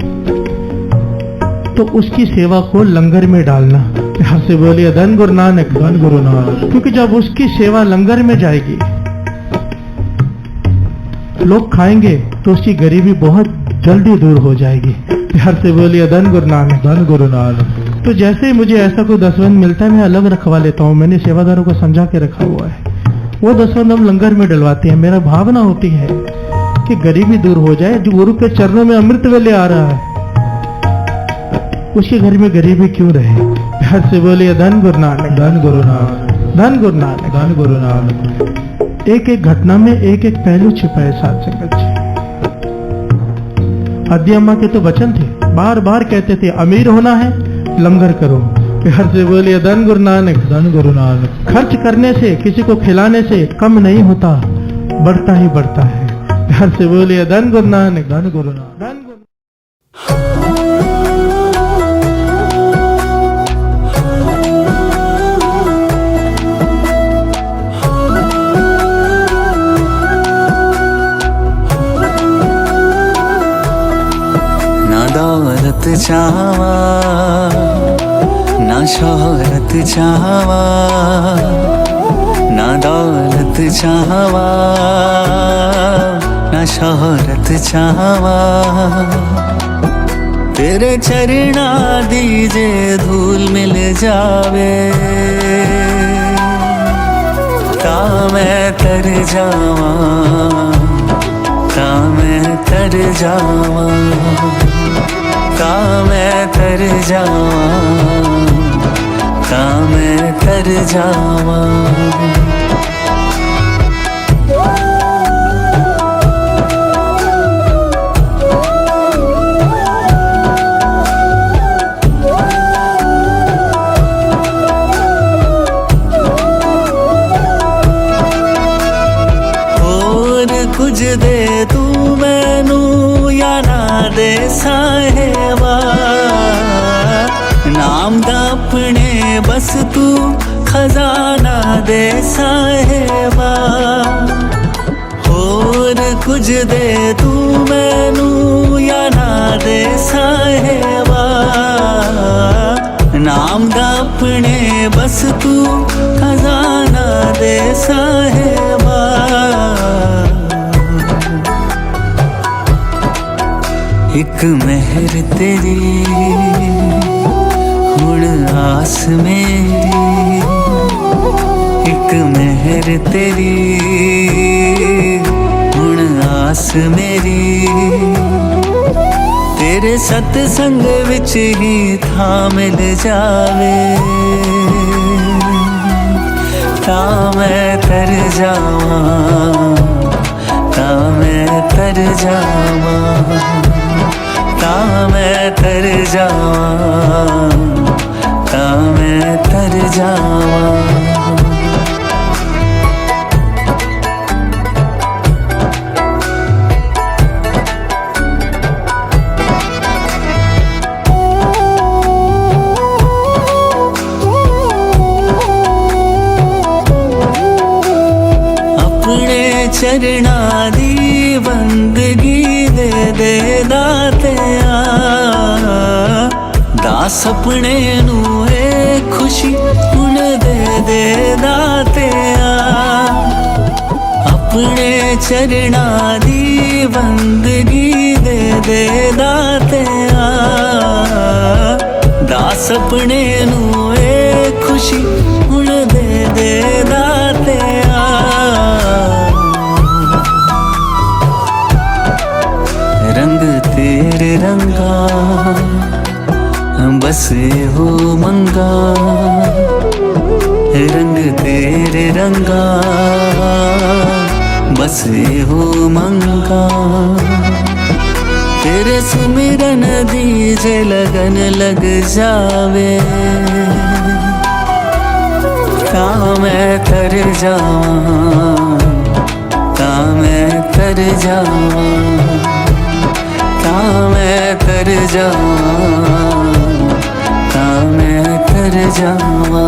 S1: तो उसकी सेवा को लंगर में डालना। प्यार से बोलिए धन गुरु नानक,
S5: धन गुरु नानक।
S1: क्योंकि जब उसकी सेवा लंगर में जाएगी, लोग खाएंगे तो उसकी गरीबी बहुत जल्दी दूर हो जाएगी। प्यार से बोलिए धन गुरु नानक,
S5: धन गुरु नानक।
S1: तो जैसे ही मुझे ऐसा कोई दसवंध मिलता है मैं अलग रखवा लेता हूँ। मैंने सेवादारों को समझा के रखा हुआ है, वो दसवंध हम लंगर में डलवाते हैं। मेरा भावना होती है कि गरीबी दूर हो जाए। जो गुरु के चरणों में अमृत वेले आ रहा है उसके घर में गरीबी क्यों रहे। प्यार से बोलिए धन गुरु नानक,
S5: धन गुरु नानक।
S1: धन गुरु नानक,
S5: धन गुरु नानक।
S1: एक एक घटना में एक एक पहलू छिपा है साथ संगत जी। आदि अम्मा के तो वचन थे, बार बार कहते थे अमीर होना है लंगर करो। प्यार से बोलिए धन गुरु नानक,
S5: धन गुरु नानक।
S1: खर्च करने से, किसी को खिलाने से कम नहीं होता, बढ़ता ही बढ़ता है। प्यार से बोलिए धन गुरु नानक,
S5: धन गुरु नानक।
S1: धन गुरु।
S6: ना दौलत चावा शोहरत चाहवा ना दौलत चाहवा ना शोहरत चाहवा तेरे चरणा दीजे धूल मिल जावे ता मैं तर जावा ता मैं तर जावा ता मैं तर जावा ता मैं तर जावा कुछ दे तू मैनू या ना दे साहेबा नाम दा अपने बस तू खजाना दे साहेबा होर कुछ दे तू मैनू या ना दे साहेबा नाम दा अपने बस तू खजाना दे साहेबा एक मेहर तेरी हुण आस मेरी एक मेहर तेरी हुण आस मेरी तेरे सतसंग विच ही था मिल जावे ता मैं तर जावा ता मैं तर जावा ता मैं तर जावा ता मैं तर जावा अपने चरणा दी बंदगी दे दे दातिया दास अपने नू ए खुशी हुण दे दे दातिया अपने चरणा दी बंदगी दे दे दातिया दास अपने नू ए खुशी हुण दे दे दातिया रंग तेरे रंगा बस हो मंगा रंग तेरे रंगा बस हो मंगा तेरे सुमिरन दीजे लगन लग जावे ता मैं तर जावा ता मैं तर जावा ता मैं तर जावा ता मैं तर जावा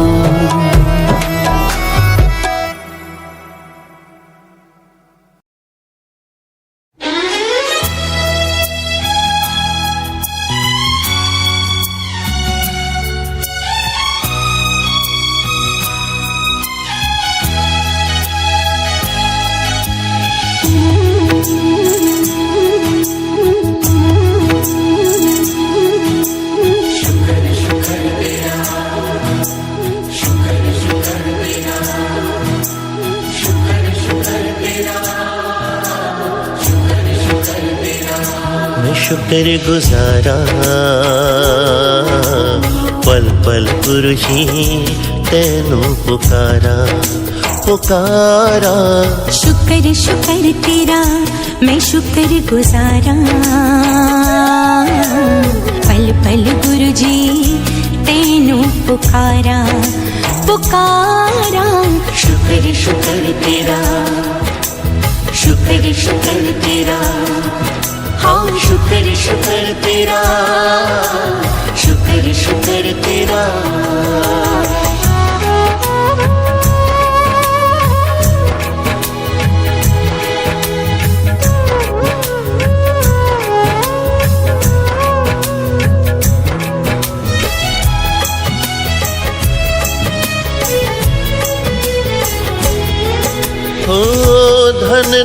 S7: शुक्र गुजारा पल पल गुरु ही तेनू पुकारा पुकारा
S8: शुक्र शुक्र तेरा मैं शुक्र गुजारा पल पल गुरु जी तेनू पुकारा पुकारा
S2: शुक्र शुक्र तेरा शुक्र शुक्र तेरा हाँ शुक्र शुक्र तेरा शुक्र शुक्र तेरा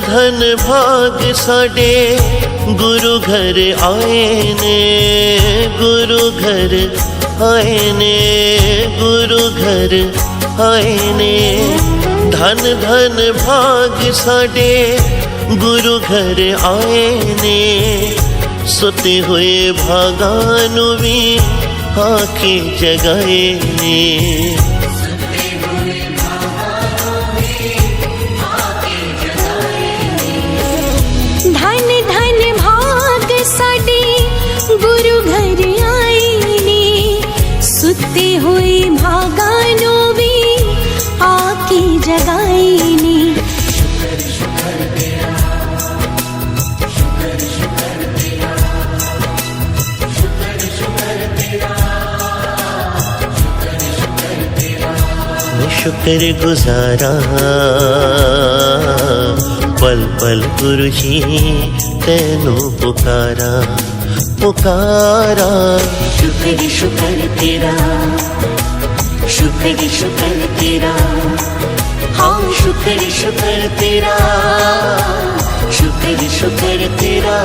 S7: धन भाग साडे गुरु घर आए ने, गुरु घर आए ने, गुरु घर आए ने। धन धन भाग साडे गुरु घर आए ने, सुते हुए भागां नूं वी आके जगाए ने।
S8: धन धन भाग साडे गुरु घर आए ने, सुते हुए भागां नूं वी आके जगाए ने।
S7: शुक्र गुजारा पल पल गुरु जी तेनू पुकारा पुकारा।
S8: शुक्र शुक्र तेरा, शुक्र शुक्र तेरा, हाँ शुक्र शुक्र तेरा, शुक्र शुक्र तेरा।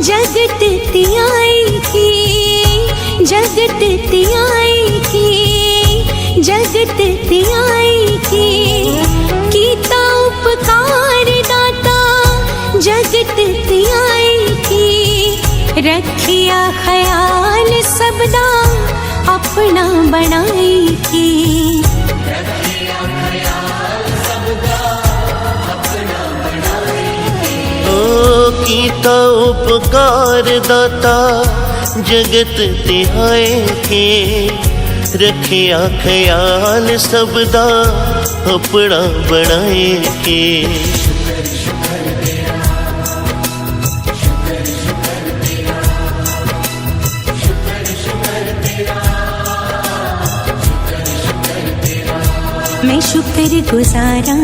S8: जगत त्याई की, जगत त्याई की, जगत त्याई की। कीता उपकार दाता जगत त्याई की। रखिया ख्याल सबदा अपना बनाई की।
S7: कीता उपकार दाता जगत तिहाए के, रखिया ख्याल सबदा अपना बनाए के।
S8: मैं शुक्र गुजारा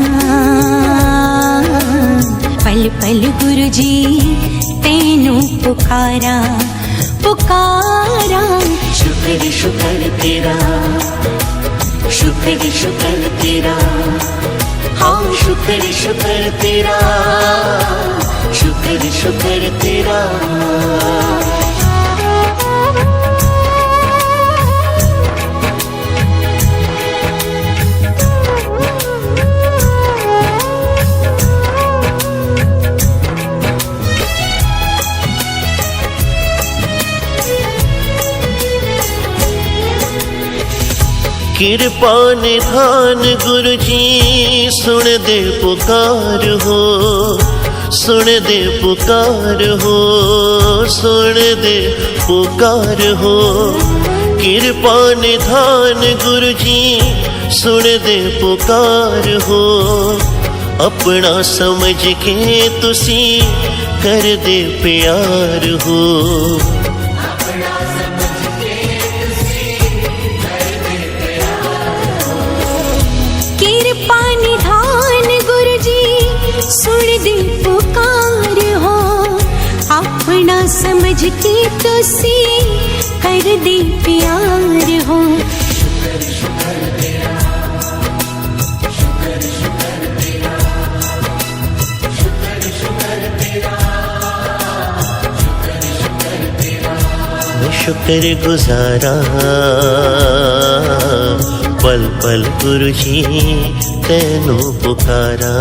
S8: पल पल गुरु जी तेनू पुकारा पुकारा। शुक्र शुक्र तेरा, शुक्र शुक्र तेरा, हाँ शुक्र शुक्र तेरा, शुक्र शुक्र तेरा।
S7: कृपा निधान गुरु जी सुन दे पुकार हो, सुन दे पुकार हो, सुन दे पुकार हो। कृपा निधान गुरु जी सुन दे पुकार हो। अपना समझ के तुसी कर दे प्यार हो।
S8: सुन दे पुकार हो, अपना समझ के तुसी कर दे प्यार हो।
S7: मैं शुक्र गुजारा पल पल गुरु जी तेनू पुकारा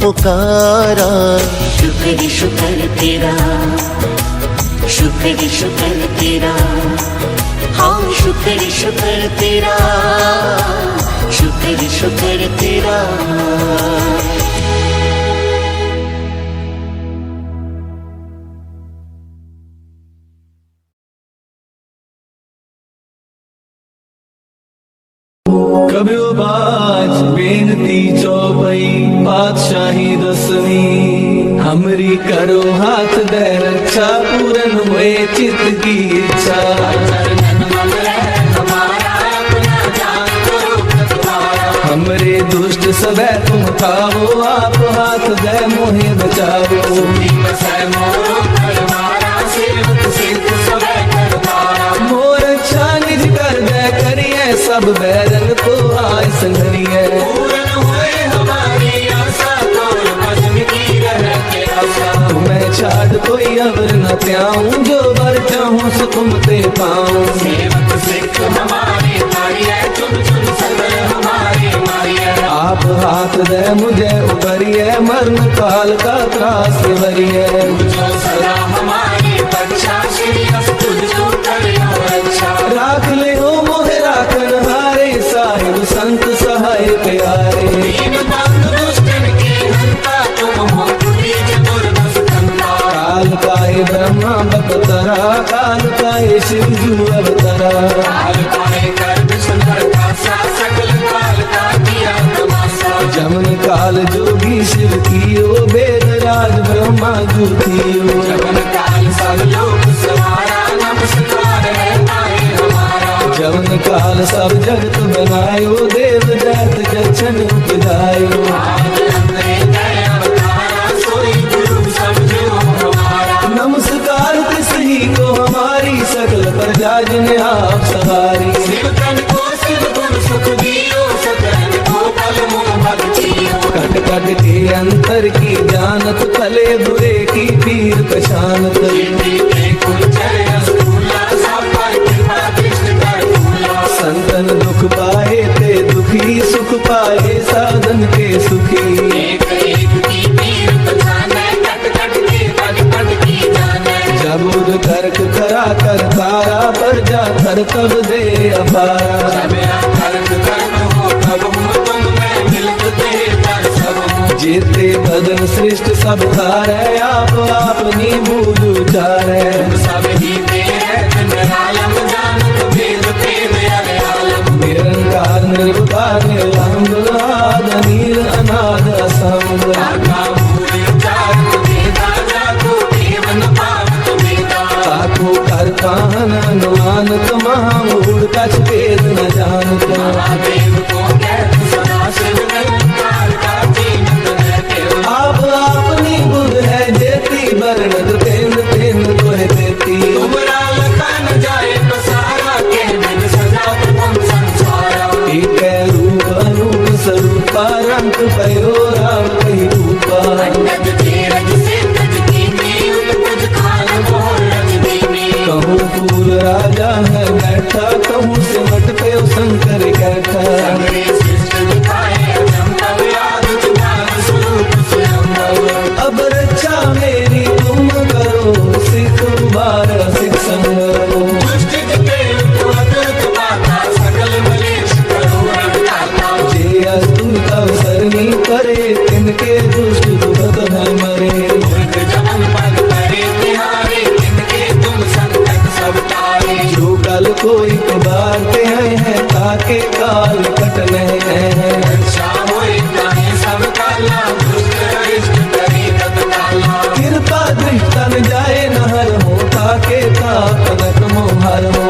S7: पुकारा।
S8: शुक्र शुक्र तेरा, शुक्र शुक्र तेरा, हाँ शुक्र शुक्र तेरा, शुक्र शुक्र तेरा।
S6: कबिलबाज बेनती चौपई पातशाही दसवीं।
S9: जी करो हाथ दे रक्षा पूरन हुए चित्त की इच्छा हमरे दुष्ट सबे तुम खाओ आप हाथ दे मोहे बचाओ मोर अच्छा निज कर दे करिए सब बैरन को आय संघरिए तुम्हें छाड़ कोई अवर न त्याऊं जो बर चाहूं सो तुम ते पाऊं आप हाथ दे मुझे उबरिए मरण काल का त्रास वरिए राख ले हो मोहे राखन हारे साहिब संत सहाय प्यारे काल काहे ब्रह्मा बपतरा काल काहे शिव जू अवतरा जमन काल जोगी शिव कियो वेद राज ब्रह्मा जू थियो जमन काल सब जगत बनायो देव जात जक्षण उपजायो नमस्कार किसी को हमारी सकल प्रजा जिन्हें आप सवारी कट कट के अंतर की जानत भले बुरे की पीर पशानत संतन दुख पाए ते दुखी सुख पाए साधन के सुखी जबुद कर्क करा कर तारा पर जा कर तब दे अपारा जेते बदन श्रेष्ठ सब धारे आप अपनी भूल उचारे निरंकार निर्विकार निर्लंब नील अनाद असंग ताको कर काहन अनुमानत महामूढ़ कछ भेद न जानत आप अपनी बुध है जेती बरनत तेंद तेंद तोहे देती एक रूप अनूप स्वरूपा रंग भयो राम कही रूपा कहूँ फूल राजा है बैठा कहूँ सिमट पे शंकर कैठा अब रक्षा मेरी तुम करो सिख बार सिख संग जे अस्तुत अवसरनी करे तिनके दुष्ट दुखत है मरे जो कल कोई बारते हैं ताके काल कटने हैं कृपा दृष्टन जाए नहर हो ताके ताकनक मोहर हो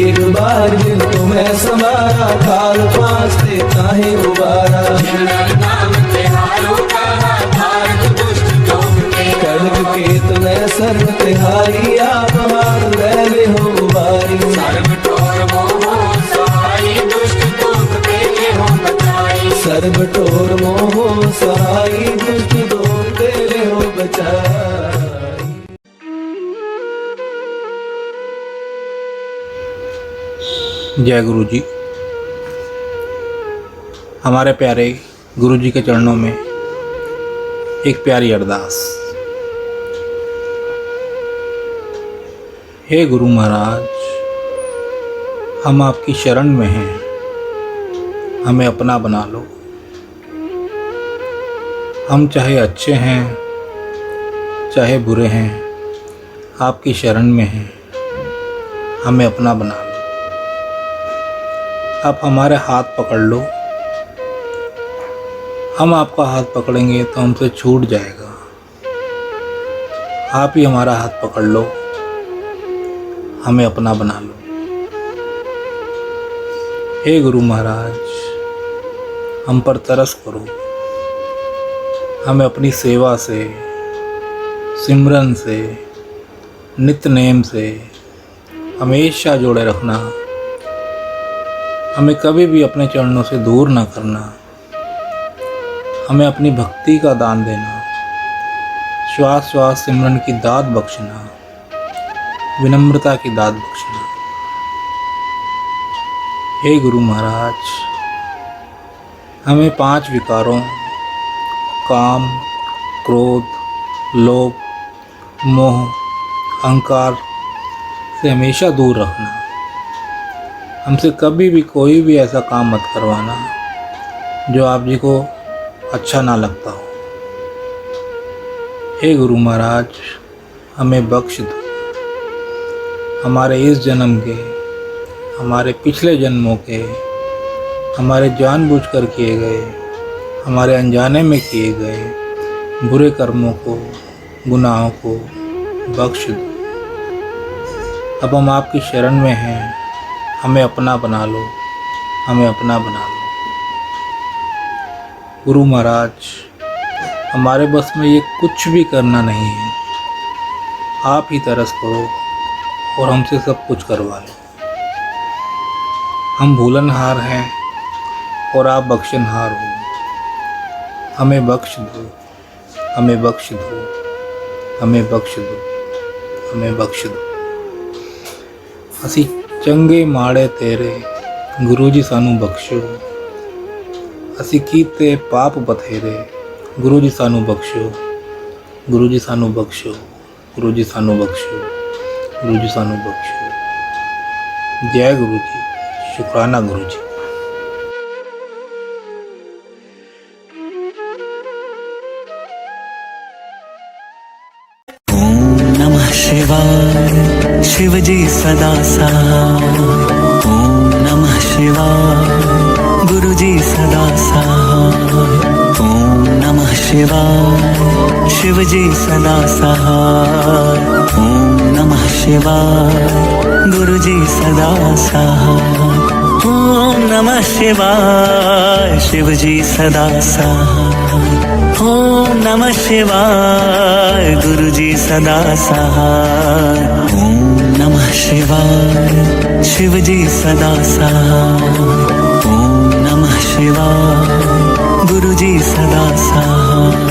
S9: एक बार जिन तुम्हें समारा काल पास से काहे उबारा कड़क केत में सर्व तिहारी आप हार ले हो उबारी सर्व टोर मोहो सहाई दुष्ट दोष तेरे हो बचाई।
S5: जय गुरु जी। हमारे प्यारे गुरु जी के चरणों में एक प्यारी अरदास। हे गुरु महाराज, हम आपकी शरण में हैं, हमें अपना बना लो। हम चाहे अच्छे हैं चाहे बुरे हैं, आपकी शरण में हैं, हमें अपना बना लो। आप हमारे हाथ पकड़ लो, हम आपका हाथ पकड़ेंगे तो हमसे छूट जाएगा। आप ही हमारा हाथ पकड़ लो, हमें अपना बना लो। हे गुरु महाराज, हम पर तरस करो, हमें अपनी सेवा से, सिमरन से, नित्य नेम से हमेशा जोड़े रखना। हमें कभी भी अपने चरणों से दूर ना करना। हमें अपनी भक्ति का दान देना, श्वास श्वास सिमरन की दात बख्शना, विनम्रता की दात बख्शना। हे गुरु महाराज, हमें 5 विकारों काम, क्रोध, लोभ, मोह, अहंकार से हमेशा दूर रखना। हमसे कभी भी कोई भी ऐसा काम मत करवाना जो आप जी को अच्छा ना लगता हो। हे गुरु महाराज, हमें बख्श दो। हमारे इस जन्म के, हमारे पिछले जन्मों के, हमारे जानबूझकर किए गए, हमारे अनजाने में किए गए बुरे कर्मों को, गुनाहों को बख्श दो। अब हम आपकी शरण में हैं, हमें अपना बना लो, हमें अपना बना लो। गुरु महाराज, हमारे बस में ये कुछ भी करना नहीं है। आप ही तरस करो और हमसे सब कुछ करवा लो। हम भूलनहार हैं और आप बख्शनहार हो। हमें बख्श दो, हमें बख्श दो, हमें बख्श दो, हमें बख्श दो। असी चंगे माड़े तेरे गुरु जी सानू बख्शो। असी कीते पाप बथेरे गुरु जी सानू बख्शो। गुरु जी सानू बख्शो, गुरु जी सानू बख्शो, गुरु जी सानू बख्शो। जय गुरु जी, शुक्राना गुरु जी।
S6: ओम नमः शिवाय, शिव जी सदा सहाय। ओम नमः शिवाय, गुरु जी सदा सहाय। ओम नमः शिवाय, शिव जी सदा सहाय। ओम नमः शिवाय, गुरु जी सदा सहाय। ओम नमः शिवाय, शिव जी सदा सहाय। ओम नमः शिवाय, गुरु जी सदा सहाय। ओम नमः शिवाय, शिव जी सदा सहाय। ओम नमः शिवाय, गुरु जी सदा सहाय।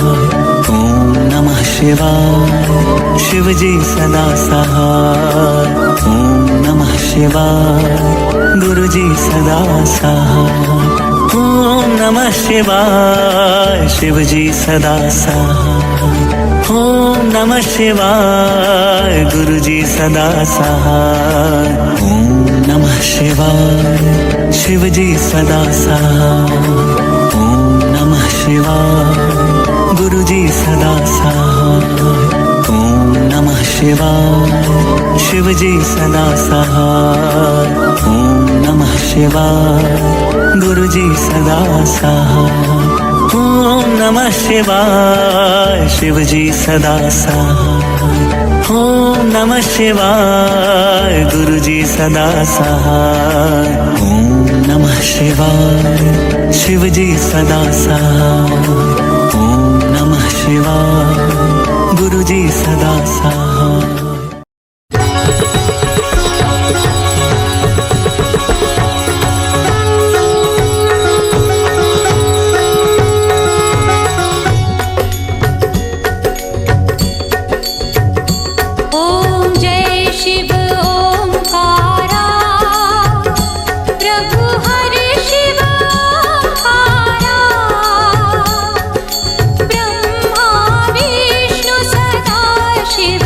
S6: ओम नमः शिवाय, शिव जी सदा सहाय। ओम नमः शिवाय, गुरु जी सदा सहाय। ओम नमः शिवाय, शिव जी सदा सहाय। ओम नमः शिवाय, गुरु जी सदा सहाय। ओम नमः शिवाय, शिव जी सदा सहाय। ओम नमः शिवाय, गुरु जी सदा सहाय। ओम नमः शिवाय, शिव जी सदा सहाय। ओम नमः शिवाय, गुरु जी सदा सहाय। ओम नमः शिवाय, शिव जी सदा सहाय। ओम नमः शिवाय, गुरु जी सदा सहाय। ओम नमः शिवाय, शिव जी सदा सहाय। ओम नमः शिवाय, गुरु जी सदा सहाय।
S4: ओम जय शिव ओंकारा, प्रभु हरि शिव ओंकारा। ब्रह्मा विष्णु सदा शिव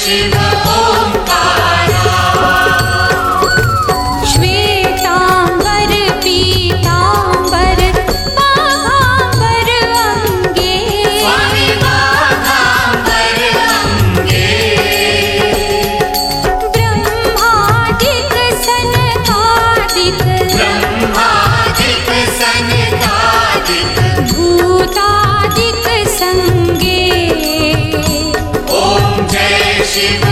S2: शिव ओंकारा।
S4: श्वेतांबर पीतांबर बाघांबर अंगे,
S2: स्वामी बाघांबर अंगे।
S4: ब्रह्मादिक सनकादिक,
S2: ब्रह्मादिक सनकादिक,
S4: भूतादिक संगे।
S2: ओम जय शिव